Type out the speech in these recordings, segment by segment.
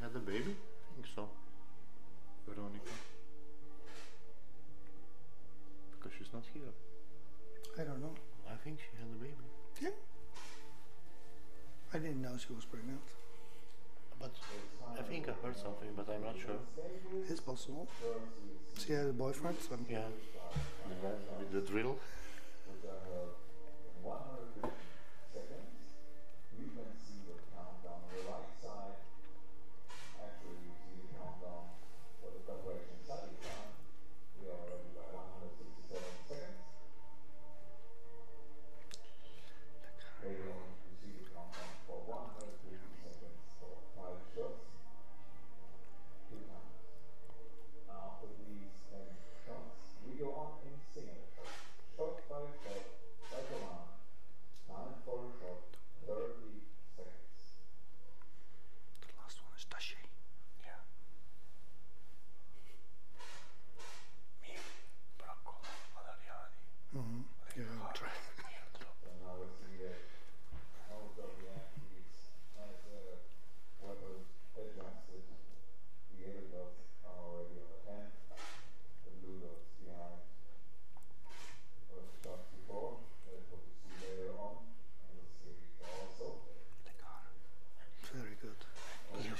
had a baby? I think so. Veronica. Because she's not here. I don't know. I think she had a baby. Yeah. I didn't know she was pregnant. But I think I heard something, but I'm not sure. It's possible. She had a boyfriend, so Yeah. With the drill.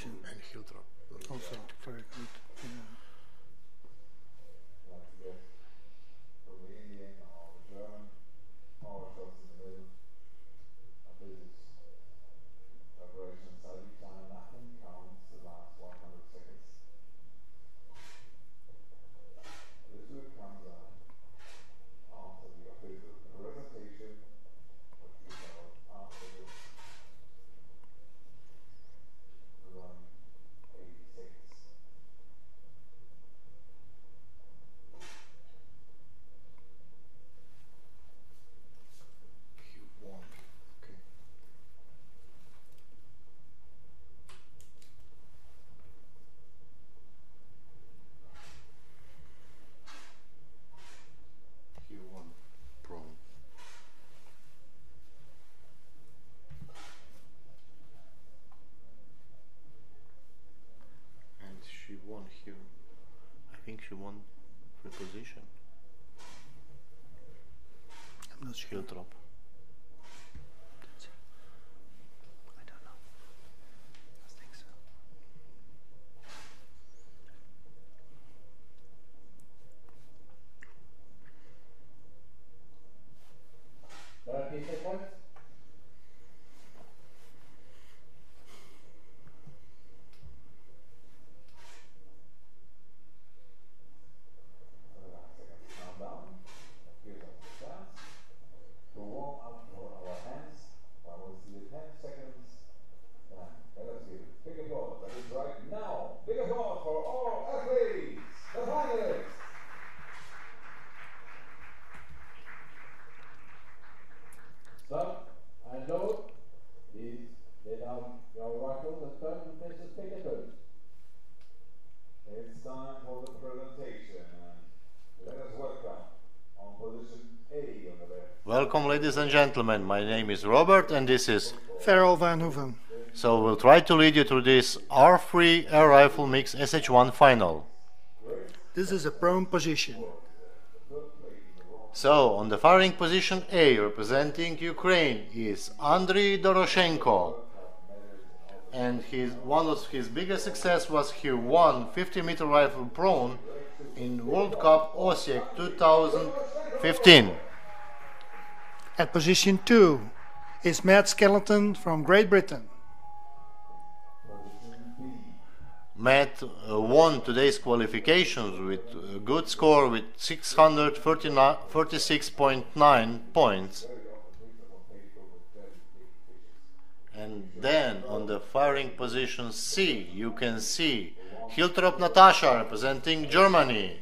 And heel drop. also very good. Yeah. She won here. I think she won free position. I'm not sure. Heel drop. I don't know. I think so. 30 seconds. Stop and load. Please lay down your rifle and turn to face the spectators. It's time for the presentation, and let us welcome on position A on the left. Welcome, ladies and gentlemen. My name is Robert, and this is. Farrell Van Hoeven. So we'll try to lead you through this R3 air rifle mix SH1 final. This is a prone position. So on the firing position A, representing Ukraine, is Andriy Doroshenko. And one of his biggest success was he won 50-meter rifle prone in World Cup Osijek 2015. At position 2 is Matt Skeleton from Great Britain. Matt won today's qualifications with a good score with 636.9 points. And then on the firing position C, you can see Hiltrop Natasha representing Germany.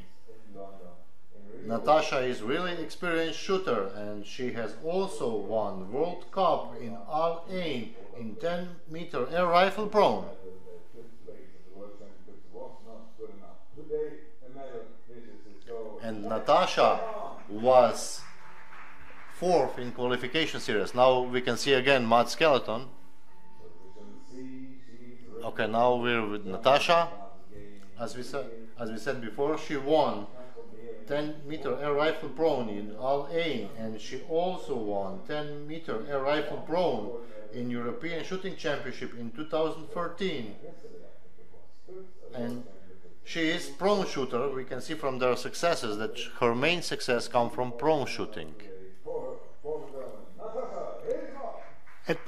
Natasha is really experienced shooter, and she has also won World Cup in Al-Ain in 10-meter air rifle prone. And Natasha was 4th in qualification series. Now we can see again Matt Skeleton. Okay, now we're with Natasha. As we said before, she won 10-meter air rifle prone in Al Ain, and she also won 10-meter air rifle prone in European Shooting Championship in 2013. And she is prone shooter. We can see from their successes that her main success comes from prone shooting. At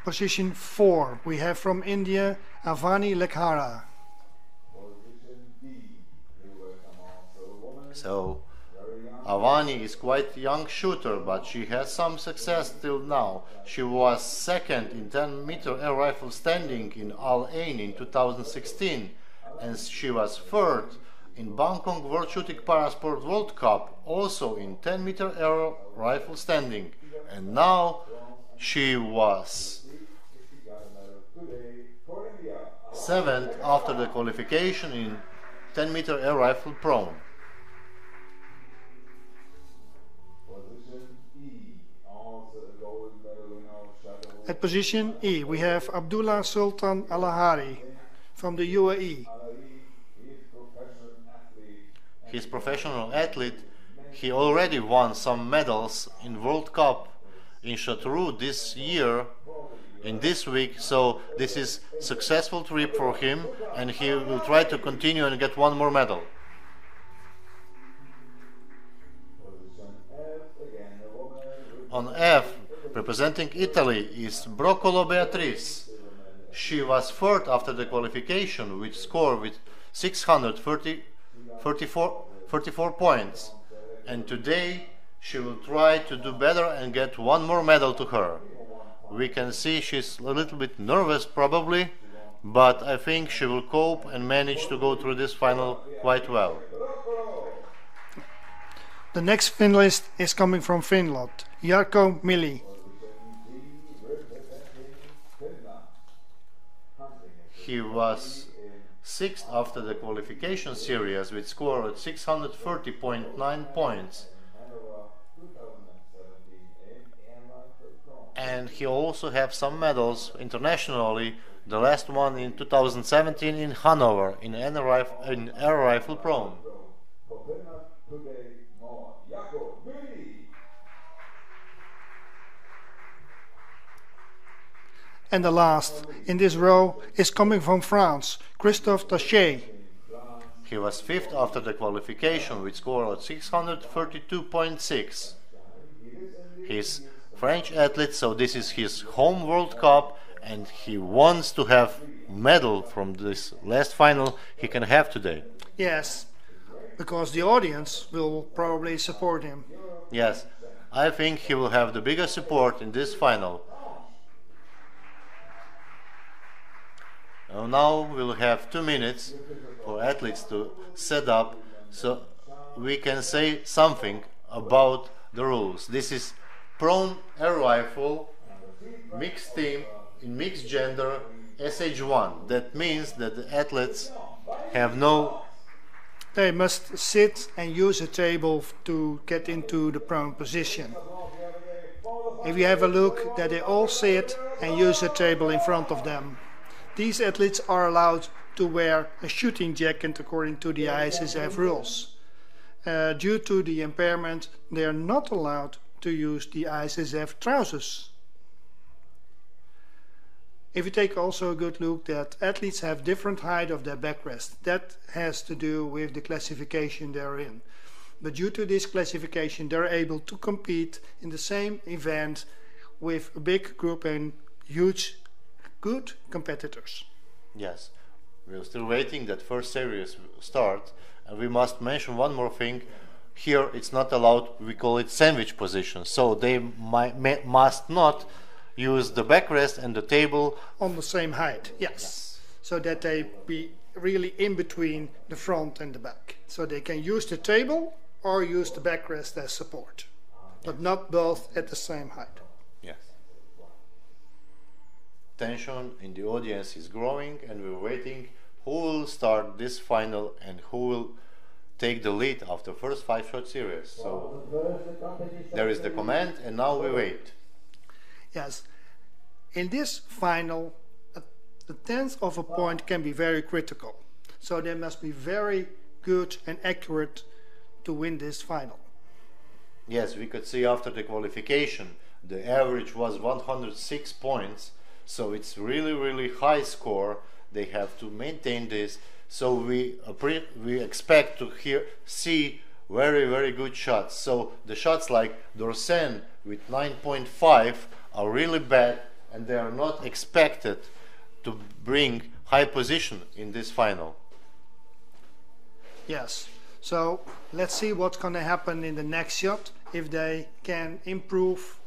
position 4, we have from India Avani Lekhara. So Avani is quite a young shooter, but she has some success till now. She was second in 10-meter air rifle standing in Al Ain in 2016, and she was third in Bangkok World Shooting Parasport World Cup, also in 10-meter air rifle standing. And now she was 7th after the qualification in 10-meter air rifle prone. At position E, we have Abdullah Sultan Al-Ahari from the UAE. He's professional athlete. He already won some medals in World Cup in Chateauroux this year, in this week, so this is successful trip for him, and he will try to continue and get one more medal. On F, representing Italy, is Broccolo Beatrice. She was third after the qualification, with score with 634 points, and today she will try to do better and get one more medal to her. We can see she's a little bit nervous probably, but I think she will cope and manage to go through this final quite well. The next finalist is coming from Finland, Jarkko Mili. He was sixth after the qualification series with score at 630.9 points. And he also has some medals internationally, the last one in 2017 in Hanover in air rifle prone. And the last in this row is coming from France, Christophe Taché. He was fifth after the qualification with score at 632.6. He's French athlete, so this is his home World Cup, and he wants to have medal from this last final he can have today. Yes, because the audience will probably support him. Yes, I think he will have the biggest support in this final. Now we'll have 2 minutes for athletes to set up, so we can say something about the rules. This is prone air rifle, mixed team, in mixed gender, SH1. That means that the athletes have no... They must sit and use a table to get into the prone position. If you have a look, that they all sit and use a table in front of them. These athletes are allowed to wear a shooting jacket according to the ISSF rules. Due to the impairment, they are not allowed to use the ISSF trousers. If you take also a good look, that athletes have different height of their backrest. That has to do with the classification they're in. But due to this classification, they're able to compete in the same event with a big group and huge good competitors. Yes, we're still waiting that first series will start, and we must mention one more thing. Here it's not allowed, we call it sandwich position, so they must not use the backrest and the table on the same height, yes. So that they be really in between the front and the back. So they can use the table or use the backrest as support, but not both at the same height. Yes. Tension in the audience is growing, and we're waiting who will start this final and who will take the lead after first 5-shot series. So there is the command, and now we wait. Yes. In this final, the tenth of a point can be very critical. So they must be very good and accurate to win this final. Yes, we could see after the qualification, the average was 106 points. So it's really high score. They have to maintain this. So we expect to see very good shots. So the shots like Dorsen with 9.5 are really bad, and they are not expected to bring high position in this final. Yes. So let's see what's going to happen in the next shot, if they can improve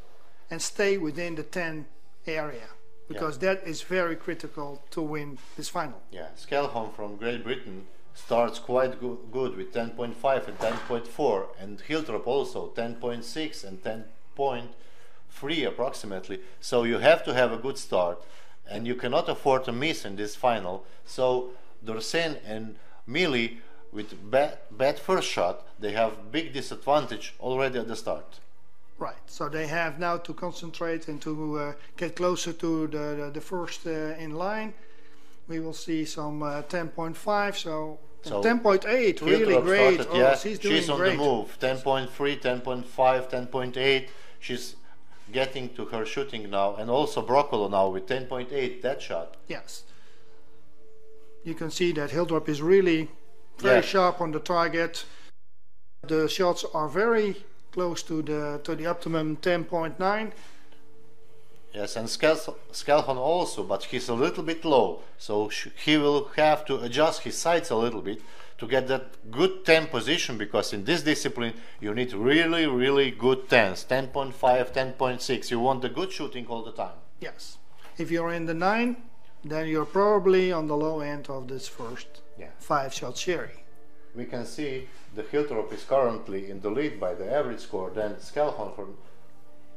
and stay within the 10 area, because that is very critical to win this final. Yeah, Skelhon from Great Britain starts quite good with 10.5 and 10.4, and Hiltrop also 10.6 and 10.3 approximately. So you have to have a good start, and you cannot afford to miss in this final. So Dorsen and Mili, with bad first shot, they have big disadvantage already at the start. Right, so they have now to concentrate and to get closer to the first in line. We will see some 10.5, so 10.8, really great. Started, yeah, she's on great. The move. 10.3, 10.5, 10.8. She's getting to her shooting now, and also Broccolo now with 10.8, that shot. Yes. You can see that Hiltrop is really very sharp on the target. The shots are very close to the optimum 10.9. Yes, and Skelhon also, but he's a little bit low, so he will have to adjust his sights a little bit to get that good 10 position, because in this discipline you need really good 10s, 10.5, 10.6. You want the good shooting all the time. Yes. If you're in the 9, then you're probably on the low end of this first 5-shot series. We can see the Hiltrop is currently in the lead by the average score. Then Skelhon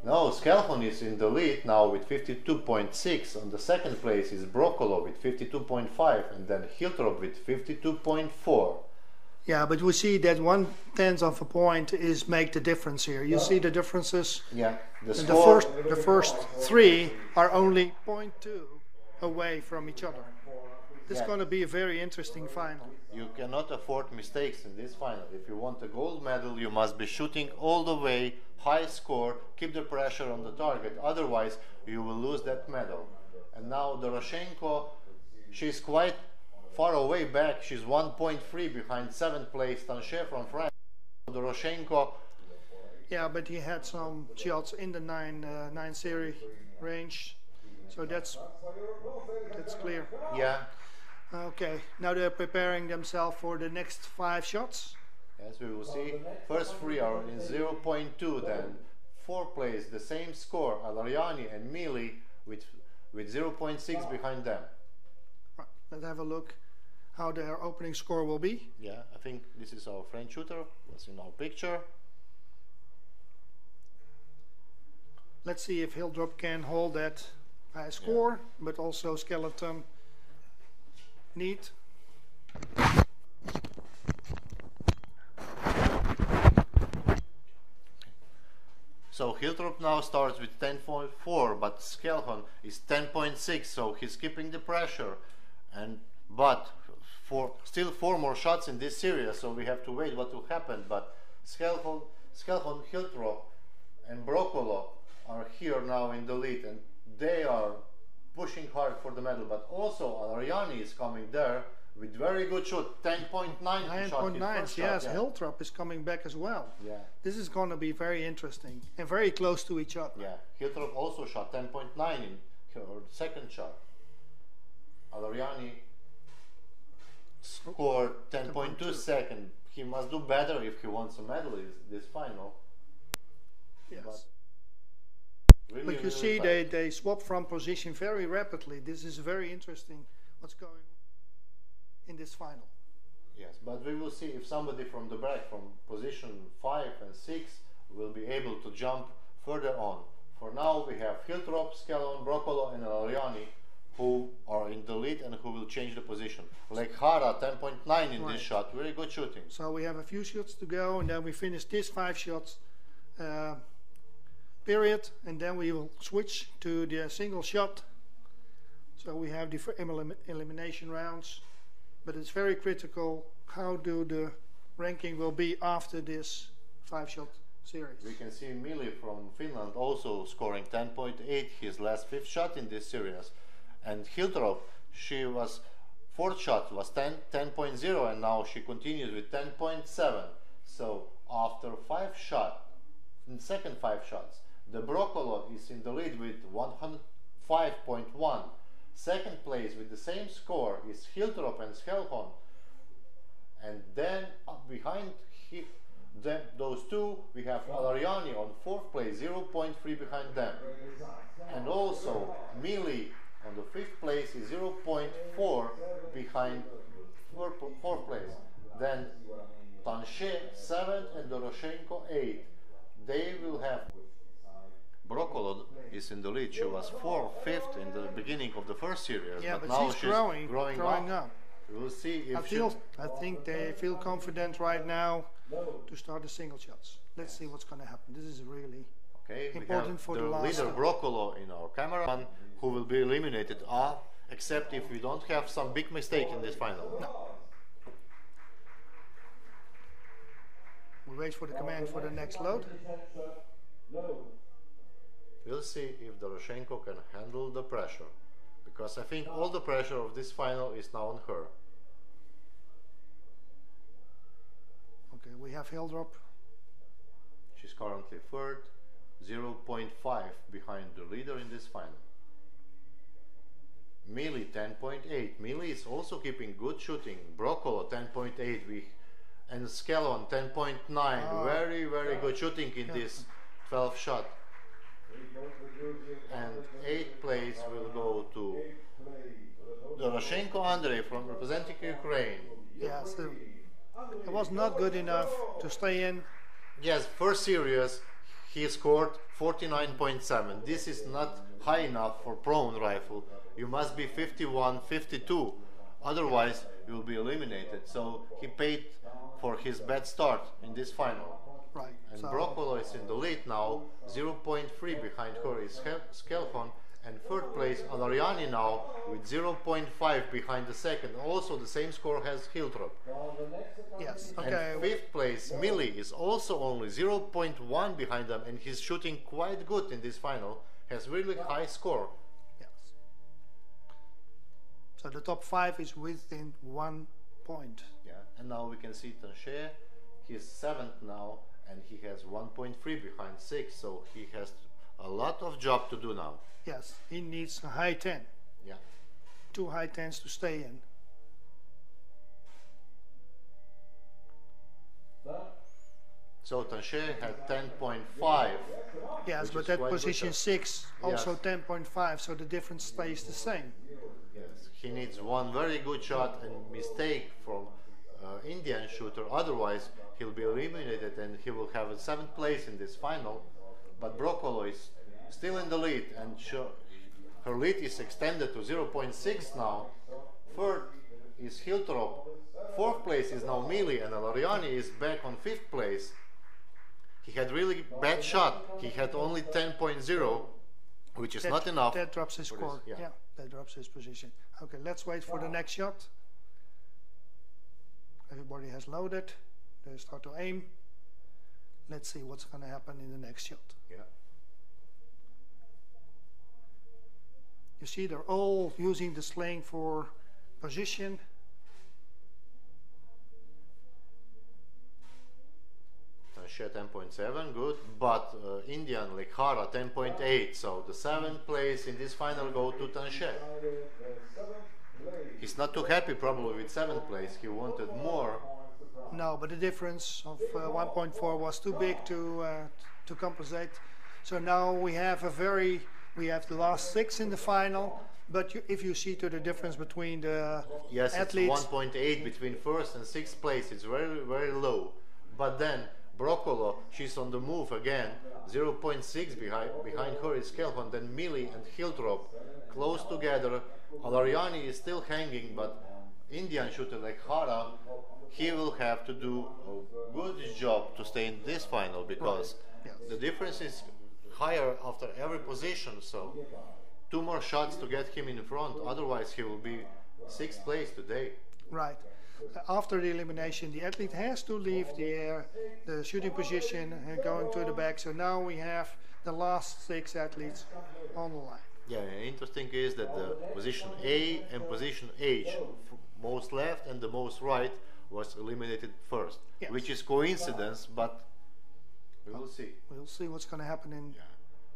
Skelhon is in the lead now with 52.6. On the second place is Broccolo with 52.5, and then Hiltrop with 52.4. Yeah, but we see that 1/10 of a point is make the difference here. You see the differences? Yeah. The first 3 are only 0.2 away from each other. This is going to be a very interesting final. You cannot afford mistakes in this final. If you want a gold medal, you must be shooting all the way, high score, keep the pressure on the target. Otherwise, you will lose that medal. And now Doroshenko, she's quite far away back. She's 1.3 behind 7th place Tanchet from France. Doroshenko. Yeah, but he had some shots in the 9 series range, so that's clear. Yeah. Okay, now they're preparing themselves for the next 5 shots. Yes, we will see. First 3 are in 0.2, then 4th place, the same score, Alariani and Mili with 0.6 behind them. Right, let's have a look how their opening score will be. Yeah, I think this is our French shooter, what's in our picture. Let's see if Hiltrop can hold that high score, but also Skeleton neat. So Hiltrop now starts with 10.4, but Skelhon is 10.6, so he's keeping the pressure. But still 4 more shots in this series, so we have to wait what will happen. But Skelhon, Hiltrop, and Broccolo are here now in the lead, and they are pushing hard for the medal. But also Alariani is coming there with very good shot, 10.9. 9.9, yes, Hiltrop is coming back as well. Yeah. This is going to be very interesting and very close to each other. Yeah, Hiltrop also shot 10.9 in her second shot. Alariani scored 10.2 second. He must do better if he wants a medal in this final. Yes. Really, but you see they swap from position very rapidly. This is very interesting what's going on in this final. Yes, but we will see if somebody from the back, from position 5 and 6, will be able to jump further on. For now we have Hiltrop, Skelhon, Broccolo and Alariani who are in the lead and who will change the position. Like Hara, 10.9 in this shot, very good shooting. So we have a few shots to go, and then we finish this 5 shots period, and then we will switch to the single shot So we have the elimination rounds, but it's very critical how do the ranking will be after this 5-shot series. We can see Mili from Finland also scoring 10.8, his last 5th shot in this series. And Hiltrop, she was 4th shot was 10.0, and now she continues with 10.7. So after 5 shots, in second 5 shots, the Broccolo is in the lead with 105.1. Second place with the same score is Hiltrop and Skelhon, and then behind those two we have Alariani on 4th place, 0.3 behind them, and also Mili on the 5th place is 0.4 behind 4th place. Then Tanchet 7th and Doroshenko 8th. They will have. Broccolo is in the lead. She was 4th, 5th in the beginning of the first series, yeah, but but now she's growing up. We'll see if I think they feel confident right now to start the single shots. Let's see what's going to happen. This is really important for the last leader Broccolo in our camera, who will be eliminated, except if we don't have some big mistake in this final. No. We wait for the command for the next load. We'll see if Doroshenko can handle the pressure, because I think all the pressure of this final is now on her. Okay, we have Hiltrop. She's currently 3rd, 0.5 behind the leader in this final. Mili 10.8. Mili is also keeping good shooting. Broccolo 10.8, and Skelon 10.9. Very good shooting in this 12th shot. And 8th place will go to Doroshenko Andrei from representing Ukraine. Yeah, so it was not good enough to stay in. Yes, first series he scored 49.7. This is not high enough for prone rifle. You must be 51, 52. Otherwise you will be eliminated. So he paid for his bad start in this final. Right. And So Broccolo is in the lead now, 0.3 behind her is Skelhon, and 3rd place Alariani now with 0.5 behind the second. Also the same score has Hiltrop. yes, okay. And 5th place Mili is also only 0.1 behind them, and he's shooting quite good in this final, has really high score. Yes. So the top 5 is within 1 point. Yeah, and now we can see Tanchet, he's 7th now, and he has 1.3 behind 6, so he has a lot of job to do now. Yes, he needs a high 10. Yeah. 2 high 10s to stay in. So Tanchet had 10.5. Yes, Which but is that quite position good. 6 also Yes. 10.5, so the difference stays the same. Yes, he needs one very good shot and mistake from Indian shooter, otherwise he'll be eliminated and he will have a 7th place in this final. But Broccolo is still in the lead, and her lead is extended to 0.6 now. 3rd is Hiltrop, 4th place is now Mili, and Alariani is back on 5th place. He had really bad shot, he had only 10.0, which is not enough. That drops his for score. this, Yeah, that drops his position. Okay, let's wait for the next shot. Everybody has loaded. They start to aim. Let's see what's going to happen in the next shot. Yeah. You see, they're all using the sling for position. Tanchet 10.7, good, but Indian Lekhara 10.8, so the 7th place in this final go to Tanchet. He's not too happy probably with 7th place, he wanted more. No, but the difference of 1.4 was too big to compensate. So now we have the last 6 in the final. But if you see to the difference between the Yes, athletes, it's 1.8 between 1st and 6th place, it's very low. But then Broccolo, she's on the move again, 0.6 behind her is Skelhon, then Mili and Hiltrop close together. Alariani is still hanging, but Indian shooter like Hara, he will have to do a good job to stay in this final, because Yes. the difference is higher after every position. So 2 more shots to get him in front. Otherwise, he will be 6th place today. Right. After the elimination, the athlete has to leave the shooting position and going to the back. So now we have the last 6 athletes on the line. Yeah, interesting is that the position A and position H, most left and the most right, was eliminated first, Yes. which is coincidence, but we will see. We'll see what's going to happen in. Yeah.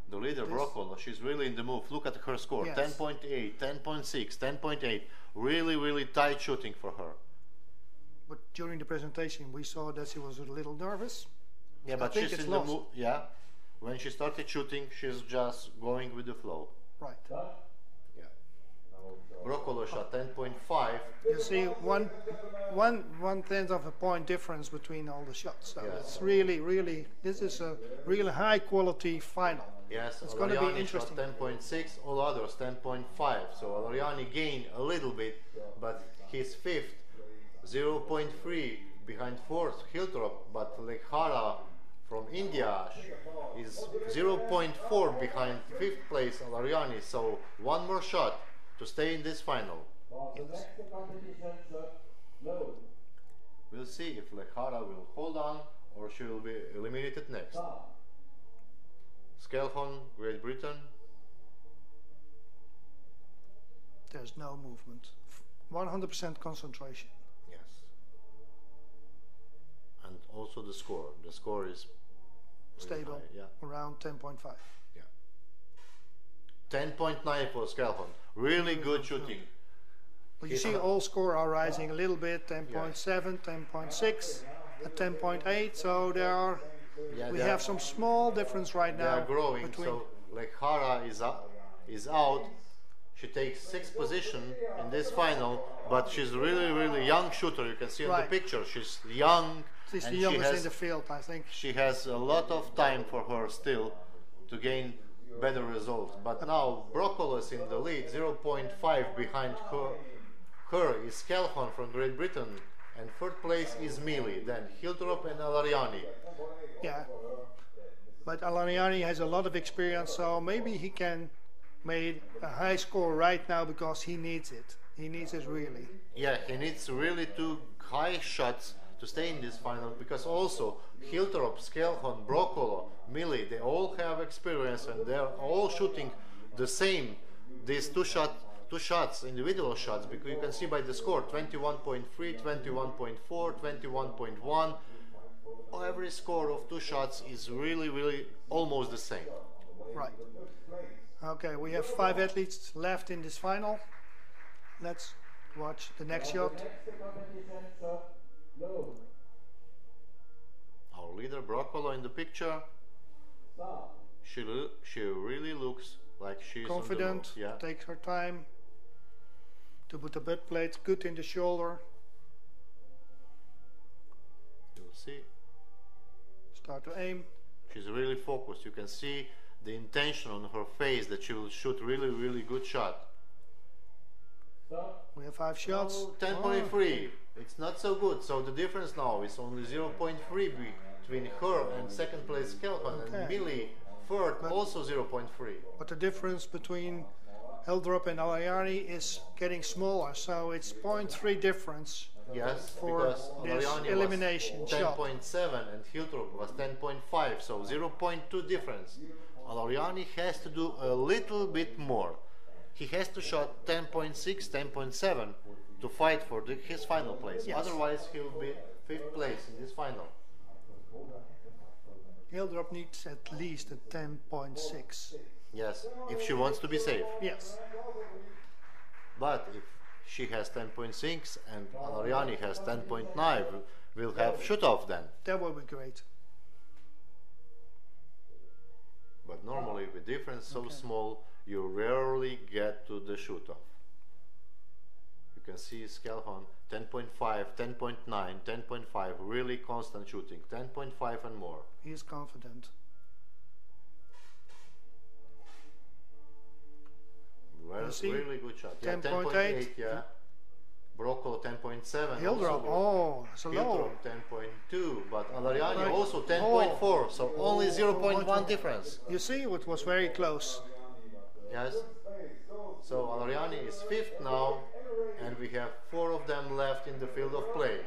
The leader, Brokolo, she's really in the move. Look at her score, Yes. 10.8, 10.6, 10.8. Really, really tight shooting for her. But during the presentation, we saw that she was a little nervous. Yeah, but think she's it's in lost. the move. Yeah, when she started shooting, she's just going with the flow. Right. Yeah. Brokolo shot 10.5. You see one tenth of a point difference between all the shots. So Yes. it's really, this is a really high quality final. Yes, It's gonna be Alariani interesting. shot 10.6, all others 10.5. So Alariani gained a little bit, but he's 5th, 0.3 behind 4th, Hiltrop, but Lekhara from India is 0.4 behind 5th place Alariani. So 1 more shot to stay in this final. We'll see if Lekhara will hold on or she will be eliminated next. Skelhon, Great Britain. There's no movement. 100% concentration. Yes. And also the score. The score is really Stable. high, yeah. Around 10.5. Yeah. 10.9 for Skelhon. Really good shooting. But you see all score are rising a little bit, 10.7, 10.6, 10.8. So there are, Yeah, we they have are- some small difference right They now. are growing. between, So Lekhara is out. She takes 6th position in this final, but she's really young shooter. You can see in Right. the picture. She's young. she's and the she youngest has in the field, I think. she has a lot of time for her still to gain better results. But now Brokolo is in the lead, 0.5 behind her. Her is Skelhon from Great Britain, and 3rd place is Mili, then Hiltrop and Alariani. Yeah. But Alariani has a lot of experience, so maybe he can make a high score right now because he needs it. He needs it really. Yeah, he needs really 2 high shots to stay in this final, because also Hiltrop, Skelhon, Brokolo, Mili, they all have experience and they're all shooting the same. These two shots, individual shots, because you can see by the score 21.3, 21.4, 21.1. Every score of 2 shots is really almost the same. Right. Okay, we have 5 athletes left in this final. Let's watch the next shot. Our leader Brokolo in the picture, she really looks like she's Confident, on the move. Yeah. takes her time to put the butt plate good in the shoulder. You'll see. Start to aim. She's really focused. You can see the intention on her face that she will shoot really good shot. We have 5 shots. Oh, 10.3. It's not so good. So the difference now is only 0.3 between her and 2nd place Skelhon, and Okay. Mili 3rd also 0.3. But the difference between Hiltrop and Alariani is getting smaller, so it's 0.3 difference. Yes, For because this Alariani elimination was shot. 10.7 and Hiltrop was 10.5, so 0.2 difference. Alariani has to do a little bit more. He has to shot 10.6, 10.7 to fight for his final place. Yes. Otherwise, he'll be 5th place in this final. Hiltrop needs at least a 10.6. Yes, if she wants to be safe. Yes. But if she has 10.6 and Alariani has 10.9, we'll have shoot-off then. That would be great. But normally with difference so small, you rarely get to the shoot-off. You can see Skelhon 10.5, 10.9, 10.5, really constant shooting, 10.5 and more. He is confident. Well, see? really good shot. Yeah, 10.8. yeah. Brokolo 10.7. Hiltrop, oh, it's a low. Hiltrop 10.2, but Alariani Right. also 10.4, so only 0.1 1. difference. You see, it was very close. Yes. So Alariani is 5th now, and we have 4 of them left in the field of play.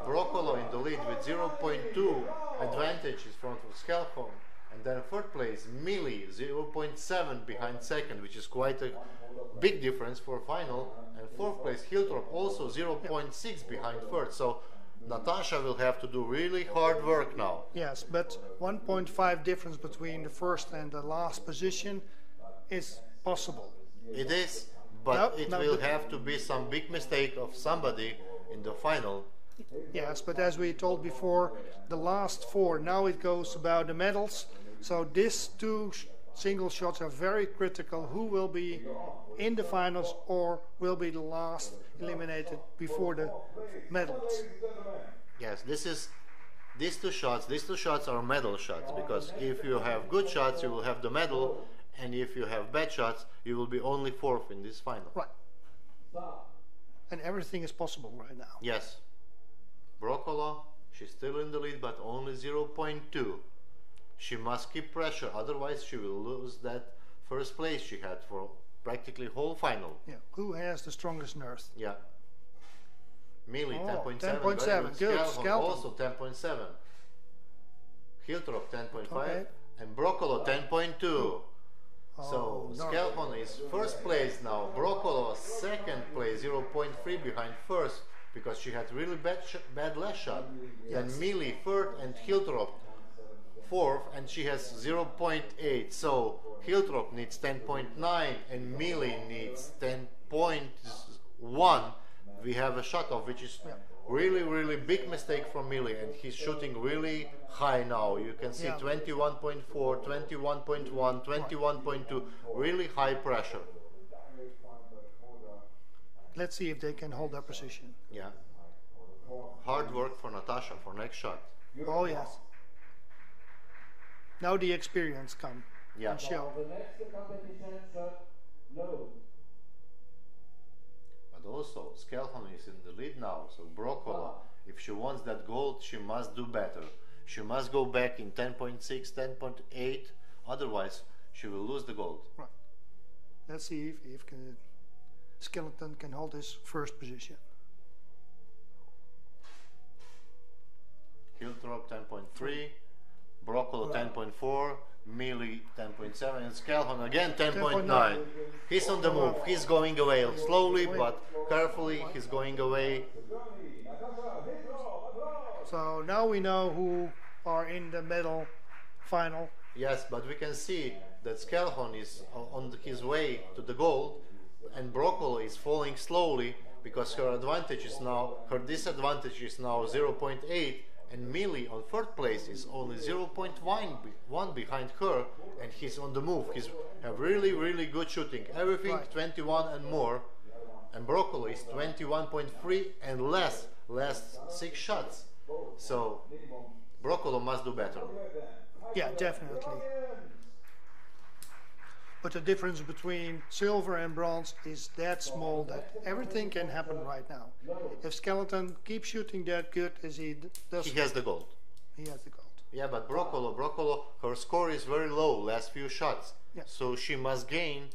Broccolo in the lead with 0.2 advantage in front of Skelholm, and then 3rd place Mili 0.7 behind 2nd, which is quite a big difference for final, and 4th place Hiltrop also 0.6 behind 3rd. So Natasha will have to do really hard work now. Yes, but 1.5 difference between the first and the last position is possible. It is, but it will have to be some big mistake of somebody in the final. Yes, but as we told before, the last 4, now it goes about the medals. So these 2 single shots are very critical. Who will be in the finals or will be the last eliminated before the medals? Yes, these two shots are medal shots, because if you have good shots, you will have the medal, and if you have bad shots, you will be only 4th in this final. Right. And everything is possible right now. Yes. Broccolo, she's still in the lead, but only 0.2. She must keep pressure, otherwise she will lose that 1st place she had for practically whole final. Yeah. Who has the strongest nerve? Yeah. Mili, 10.7. 10.7. Good. Skelholm also 10.7. Hiltrop 10.5. Okay. And Broccolo 10.2. So no. Skelholm is 1st place now. Broccolo 2nd place, 0.3 behind 1st, because she had really bad last shot. Then Mili 3rd and Hiltrop 4th, and she has 0.8. So Hiltrop needs 10.9 and Mili needs 10.1. We have a shot of which is really big mistake from Mili, and he's shooting really high now. You can see 21.4, 21.1, 21.2, really high pressure. Let's see if they can hold their position. Yeah. Hard work for Natasha for next shot. Oh yes. Now the experience come and show. The next competition shot low. But also, Skelholm is in the lead now, so Broccolo, if she wants that gold, she must do better. She must go back in 10.6, 10.8, otherwise she will lose the gold. Right. Let's see if Skeleton can hold his 1st position. Hiltrop 10.3, Broccolo 10.4, Mili 10.7, and Skelholm again 10.9. He's on the move, he's going away slowly but carefully, he's going away. So now we know who are in the medal final. Yes, but we can see that Skelholm is on his way to the gold, and Broccolo is falling slowly because her disadvantage is now 0.8, and Mili on 3rd place is only 0.1 behind her, and he's on the move. He's have really good shooting, everything 21 and more, and Broccolo is 21.3 and less, last 6 shots. So Broccolo must do better. Yeah, definitely. But the difference between silver and bronze is that small that everything can happen right now. If Skeleton keeps shooting that good as he does, He has the gold. he has the gold. Yeah, but Broccolo, her score is very low last few shots. Yeah. So she must gain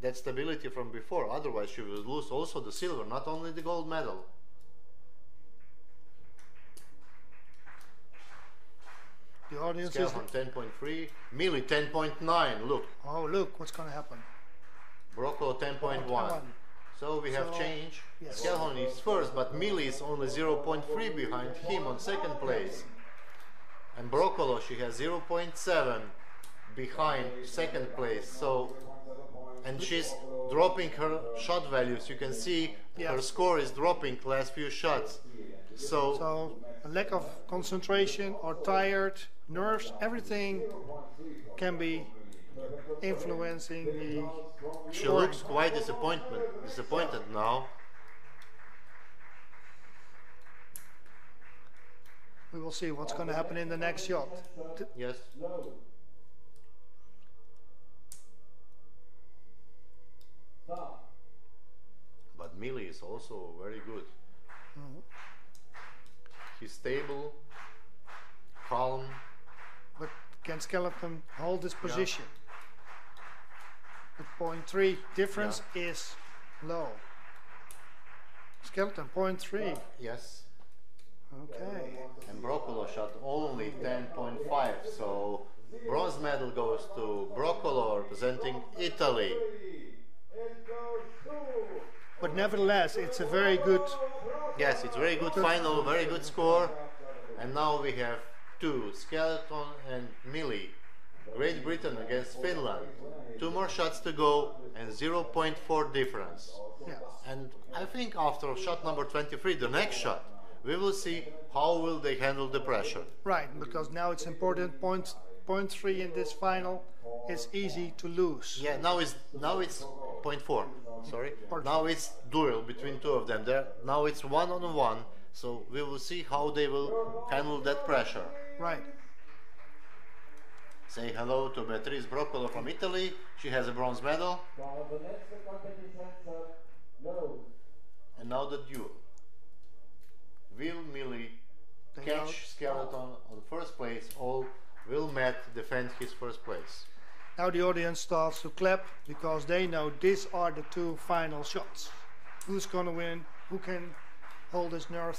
that stability from before. Otherwise, she will lose also the silver, not only the gold medal. The audience is... Skelholm 10.3, Mili 10.9. Look, Oh, look what's going to happen. Broccolo 10.1. So we have So, change. yes. Skelholm is 1st, but Mili is only 0.3 behind him on 2nd place. And Broccolo, she has 0.7 behind 2nd place. So, and she's dropping her shot values. You can see her score is dropping last few shots. So a lack of concentration or tired, nerves, everything can be influencing the she scoring. looks quite disappointed now. We will see what's going to happen in the next shot. Yes. But Mili is also very good. He's stable, calm. But can Skeleton hold his position? The 0.3 difference is low. Skeleton 0.3. Yes. Okay. And Broccolo shot only 10.5. So bronze medal goes to Broccolo representing Italy. But nevertheless, it's a very good. Yes, it's very good final, very good score. And now we have two, Skeleton and Millie. Great Britain against Finland. 2 more shots to go and 0.4 difference. Yes. And I think after shot number 23, the next shot, we will see how will they handle the pressure. Right, because now it's important. 0.3 in this final. It's easy to lose. Yeah, now it's 0.4. Sorry. Pardon. Now it's duel between two of them. Now it's 1-on-1. So we will see how they will handle that pressure. Right. Say hello to Beatrice Broccolo from Italy. She has a bronze medal. Now the next competition shot, no. And now the duel. Will Millie They catch know- Skeleton on first place, or will Matt defend his first place? Now the audience starts to clap because they know these are the 2 final shots. Who's gonna win? Who can hold his nerve?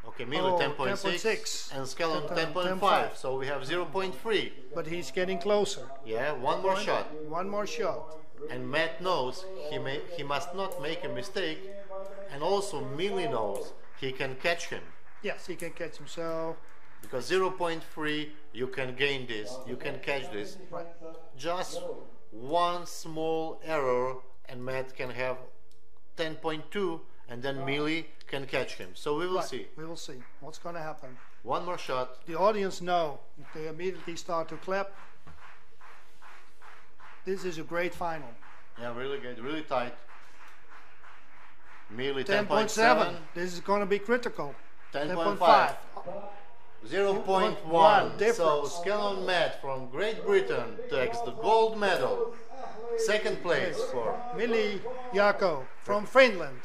Okay, Millie Oh, 10.6 10.6. and Skeleton 10.5. 10.5. So we have 0.3. But he's getting closer. Yeah, one more shot. One more shot. And Matt knows he must not make a mistake. And also Millie knows he can catch him. Yes, he can catch him. So, Because 0.3, you can gain this, you can catch this. right. Just one small error and Matt can have 10.2 and then Millie can catch him. So we will Right. see. We will see what's going to happen. One more shot. The audience know. They immediately start to clap. This is a great final. Yeah, really good, really tight. Millie 10.7. This is going to be critical. 10.5. 0.1. difference. So Skeleton Matt from Great Britain takes the gold medal. Second place for. Millie Jaakko from Finland.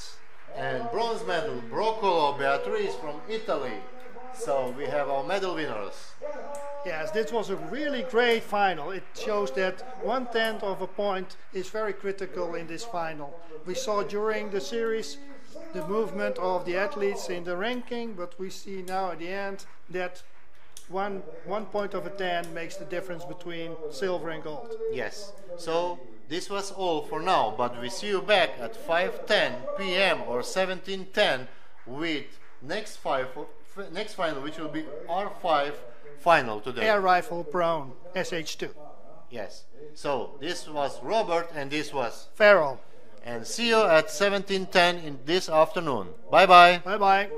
And bronze medal, Broccolo Beatrice from Italy. So we have our medal winners. Yes, this was a really great final. It shows that 1/10 of a point is very critical in this final. We saw during the series the movement of the athletes in the ranking, but we see now at the end that one point of a 10 makes the difference between silver and gold. Yes. So this was all for now, but we see you back at 5:10 p.m. or 17:10 with next final, which will be R5 final today. Air rifle prone, SH2. Yes. So this was Robert and this was, Farrell. and see you at 17:10 in this afternoon. Bye bye. Bye bye.